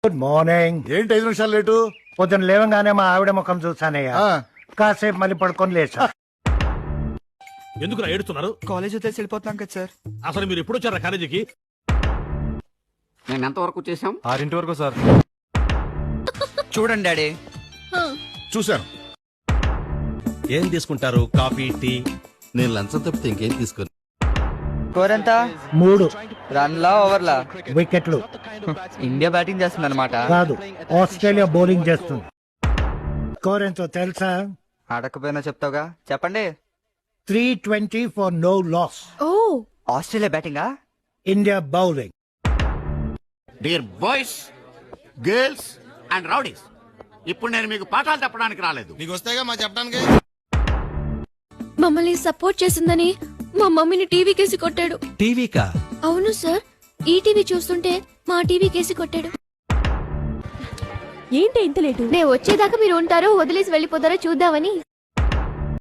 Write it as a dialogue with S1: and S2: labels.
S1: Good morning.
S2: ఏంటి 5 నిమిషాలు late?
S1: పొద్దున లేవగానే మా ఆవిడ ముఖం చూసానయ్యా. కాసేపు మళ్ళీ పడుకొని లేచా.
S3: ఎందుకు ఏడుస్తున్నారు?
S4: కాలేజ్ వదిలేసి వెళ్ళిపోతున్నాం కదా సార్.
S3: అసలు మీరు ఎప్పుడు వచ్చారా కాలేజీకి?
S5: నేను ఎంతవరకు చేశాం?
S4: 6 వరకు సార్. చూడండి డాడీ.
S2: చూశాను.
S3: ఏం తీసుకుంటారు? Coffee, tea?
S6: నేను లంచం తప్పితే ఇంకేం తీసుకోను.
S4: స్కోర్ ఎంత?
S1: 3
S4: రన్లా ఓవర్లా?
S1: వికెట్లు.
S4: ఇండియా బ్యాటింగ్ చేస్తుంది అనమాట.
S1: కాదు, ఆస్ట్రేలియా బౌలింగ్ చేస్తుంది. స్కోర్ ఎంతో తెలుసా?
S4: ఆడకపోయినా చెప్తావుగా, చెప్పండి.
S1: 320 ఫర్ నో లాస్.
S4: ఆస్ట్రేలియా బ్యాటింగా?
S1: India bowling.
S5: Dear boys, girls and rowdies, ఇప్పుడు నేను మీకు పాఠాలు చెప్పడానికి రాలేదు.
S6: నీకు వస్తేగా మా చెప్పడానికి.
S7: మమ్మల్ని సపోర్ట్ చేసిందని మా మమ్మీని టీవీ కేసి కొట్టాడు.
S3: టీవీకా?
S7: అవును సార్, ఈ టీవీ చూస్తుంటే మా టీవీ కేసి కొట్టాడు.
S8: ఏంటి ఇంత లేటు?
S7: నేను వచ్చేదాకా మీరు ఉంటారో వదిలేసి వెళ్ళిపోతారో చూద్దామని.